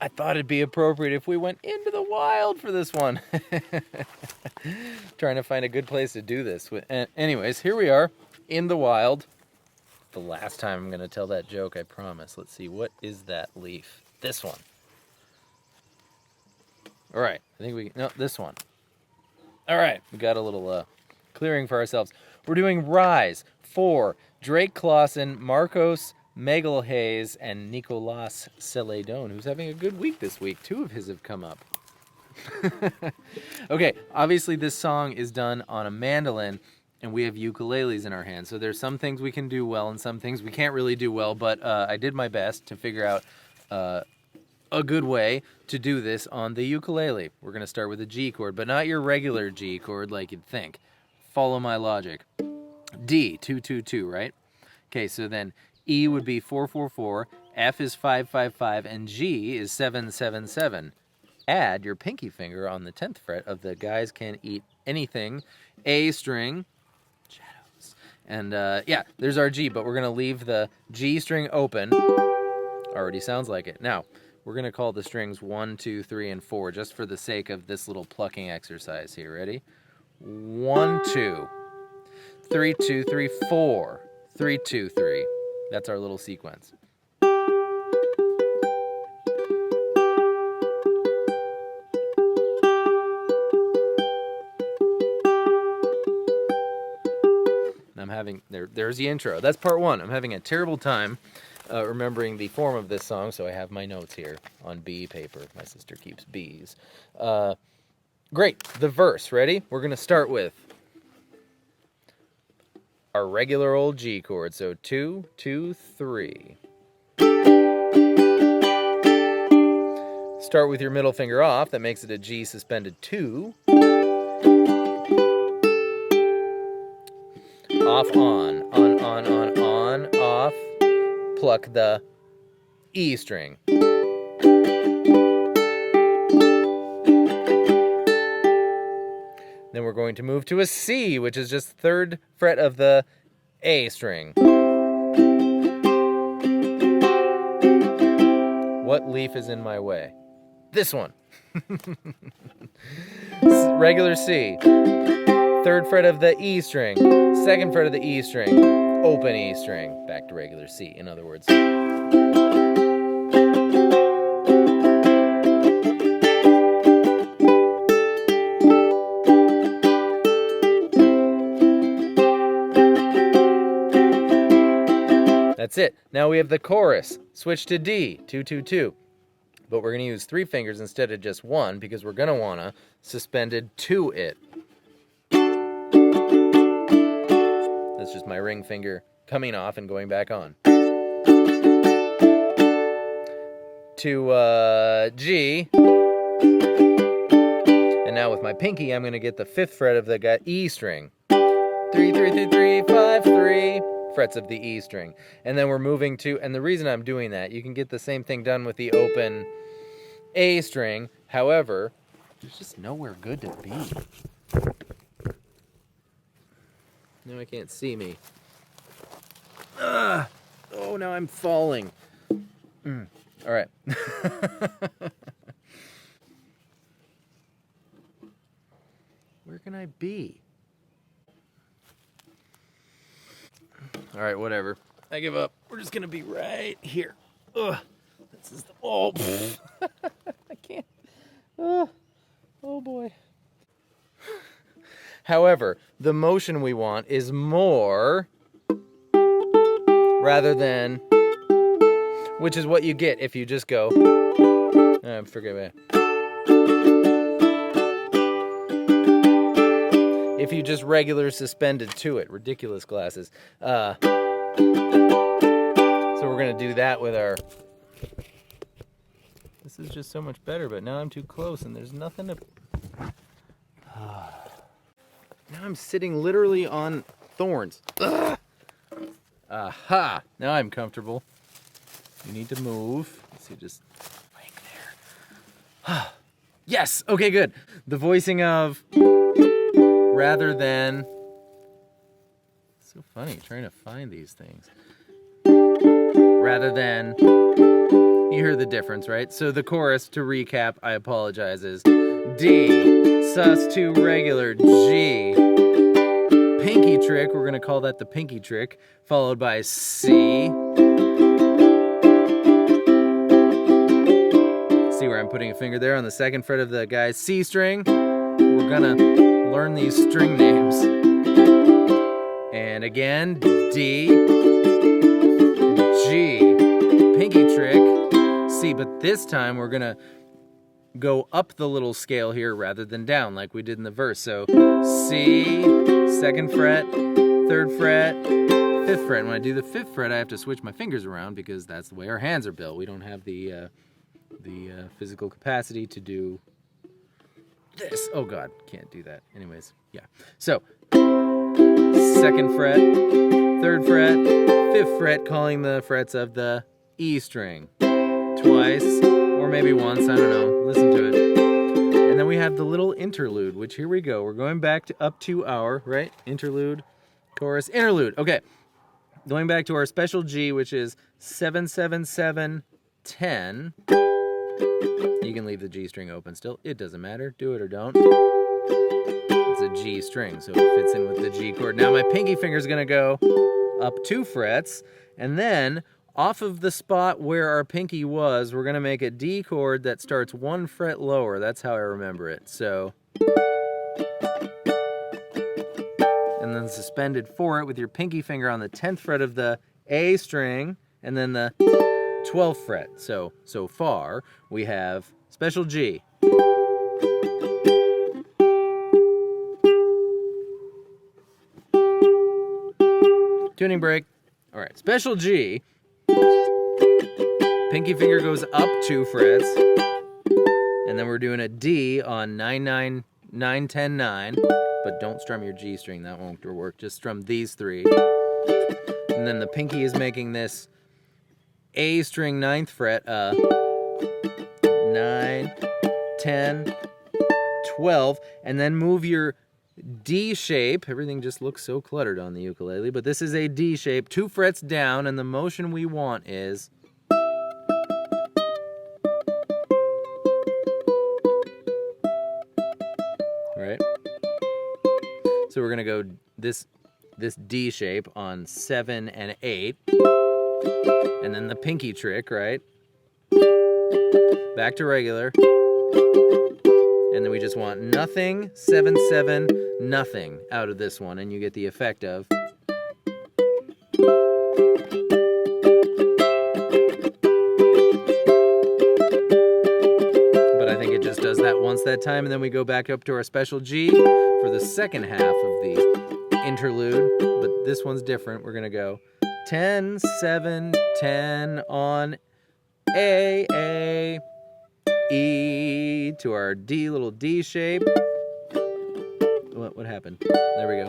I thought it'd be appropriate if we went into the wild for this one. Trying to find a good place to do this. Anyways, here we are in the wild. The last time I'm going to tell that joke, I promise. Let's see, what is that leaf? This one. All right, this one. All right, we got a little clearing for ourselves. We're doing Rise for Drake Clausen, Marcos Magalhaes, and Nicolas Celedon, who's having a good week this week. 2 of his have come up. Okay, obviously this song is done on a mandolin, and we have ukuleles in our hands. So there's some things we can do well and some things we can't really do well, but I did my best to figure out a good way to do this on the ukulele. We're going to start with a G chord, but not your regular G chord like you'd think. Follow my logic. D, 2-2-2, right? Okay, so then E would be 4-4-4, F is 5-5-5, and G is 7-7-7. Add your pinky finger on the 10th fret of the Guys Can Eat Anything A string. Shadows. And yeah, there's our G, but we're going to leave the G string open. Already sounds like it. Now, we're going to call the strings 1, 2, 3, and 4, just for the sake of this little plucking exercise here. Ready? 1, 2, 3, 2, 3, 4, 3, 2, 3. That's our little sequence. And I'm having, there's the intro. That's part 1. I'm having a terrible time remembering the form of this song, so I have my notes here on B paper. My sister keeps B's. Great, the verse, ready? We're going to start with our regular old G chord, so 2, 2, 3. Start with your middle finger off, that makes it a G suspended 2. Off, on, off, pluck the E string. Then we're going to move to a C, which is just 3rd fret of the A string. What leaf is in my way? This one. Regular C. 3rd fret of the E string. 2nd fret of the E string. Open E string. Back to regular C, in other words. That's it. Now we have the chorus. Switch to D, 2, 2, 2. But we're going to use 3 fingers instead of just 1 because we're going to want to suspended to it. That's just my ring finger coming off and going back on. To G. And now with my pinky, I'm going to get the 5th fret of the E string. 3, 3, 3, 3, 5, 3. Frets of the E string. And then we're moving to, and the reason I'm doing that, you can get the same thing done with the open A string. However, there's just nowhere good to be. Now I can't see me. Oh, now I'm falling. All right. Where can I be? All right, whatever. I give up. We're just going to be right here. Ugh. This is the... Oh, I can't. Oh, boy. However, the motion we want is more rather than, which is what you get if you just go, forget it. If you just regular suspended to it. Ridiculous glasses. So we're going to do that with our... This is just so much better, but now I'm too close and there's nothing to... Now I'm sitting literally on thorns. Ugh. Aha! Now I'm comfortable. You need to move. So just right there. Yes! Okay, good. The voicing of rather than... It's so funny trying to find these things. Rather than... You hear the difference, right? So the chorus, to recap, I apologize, is D, sus2 regular, G, pinky trick, we're gonna call that the pinky trick, followed by C. See where I'm putting a finger there on the second fret of the guy's C string? We're gonna learn these string names. And again, D, G, pinky trick, C, but this time we're gonna go up the little scale here rather than down like we did in the verse. So C, second fret, third fret, fifth fret. And when I do the fifth fret, I have to switch my fingers around because that's the way our hands are built. We don't have the physical capacity to do this. Oh God, can't do that. Anyways, yeah. So, second fret, third fret, fifth fret, calling the frets of the E string. Twice, or maybe once, I don't know. Listen to it. And then we have the little interlude, which here we go. We're going back to up to our, right? Interlude, chorus, interlude. Okay. Going back to our special G, which is 7, 7, 7, 10. You can leave the G string open still. It doesn't matter. Do it or don't. It's a G string, so it fits in with the G chord. Now my pinky finger is going to go up 2 frets, and then off of the spot where our pinky was, we're going to make a D chord that starts 1 fret lower. That's how I remember it. So, and then suspended for it with your pinky finger on the 10th fret of the A string, and then the 12th fret. So far, we have special G. Tuning break. All right, special G. Pinky finger goes up 2 frets. And then we're doing a D on 9, 9, 9, 10, 9. But don't strum your G string, that won't work. Just strum these 3. And then the pinky is making this A string 9th fret, 9, 10, 12, and then move your D shape. Everything just looks so cluttered on the ukulele, but this is a D shape, 2 frets down, and the motion we want is right. So we're gonna go this D shape on 7 and 8. And then the pinky trick, right? Back to regular. And then we just want nothing, 7, 7, nothing out of this one. And you get the effect of. But I think it just does that once that time. And then we go back up to our special G for the second half of the interlude. But this one's different. We're going to go 10, 7, 10 on A, E to our D, little D shape. What happened? There we go.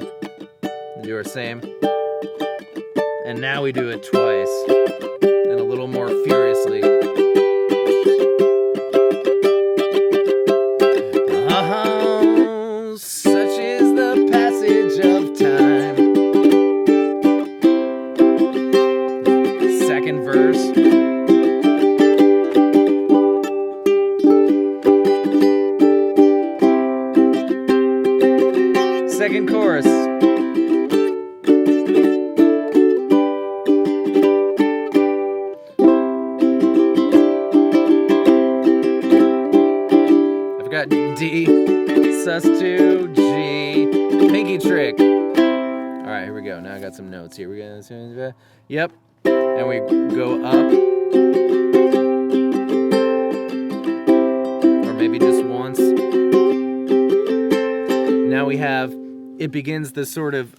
We do our same. And now we do it twice. And a little more furiously. Oh, such is the passage of time. Second verse. Second chorus. I've got D, sus2, G, pinky trick. All right, here we go. Now I got some notes here. We're gonna, yep. And we go up, or maybe just once. Now we have, it begins this sort of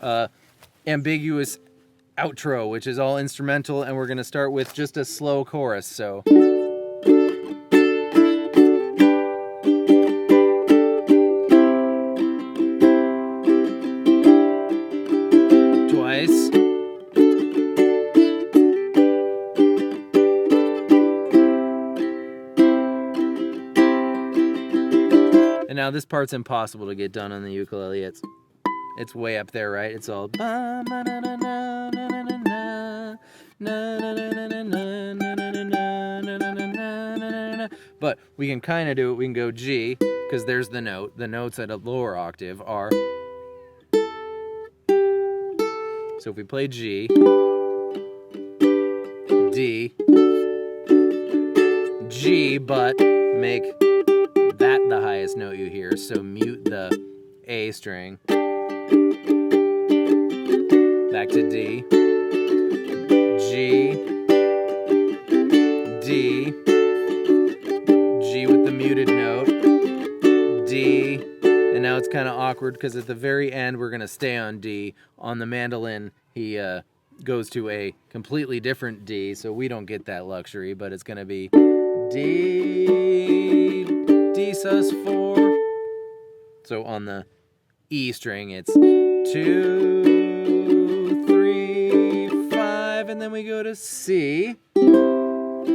ambiguous outro, which is all instrumental, and we're going to start with just a slow chorus, so. Twice. And now this part's impossible to get done on the ukulele. It's way up there, right? It's all. But we can kind of do it. We can go G, because there's the note. The notes at a lower octave are. So if we play G, D, G, but make that the highest note you hear. So mute the A string. Back to D, G, D, G with the muted note, D, and now it's kind of awkward because at the very end we're going to stay on D. On the mandolin, he goes to a completely different D, so we don't get that luxury, but it's going to be D, D sus4. So on the E string, it's 2, 3, 5, and then we go to C, and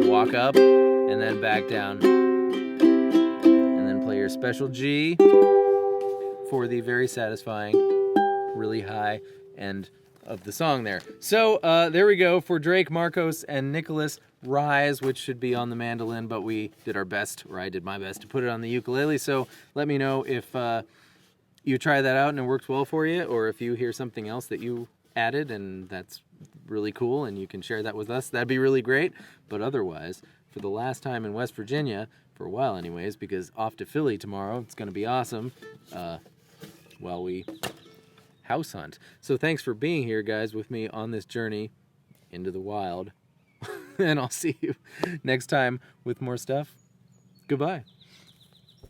walk up, and then back down, and then play your special G for the very satisfying, really high end of the song there. So there we go for Drake, Marcos, and Nicholas. Rise, which should be on the mandolin, but we did our best, or I did my best, to put it on the ukulele. So let me know if you try that out and it works well for you, or if you hear something else that you added and that's really cool and you can share that with us. That'd be really great. But otherwise, for the last time in West Virginia, for a while anyways, because off to Philly tomorrow, it's going to be awesome, while we house hunt. So thanks for being here, guys, with me on this journey into the wild. And I'll see you next time with more stuff. Goodbye.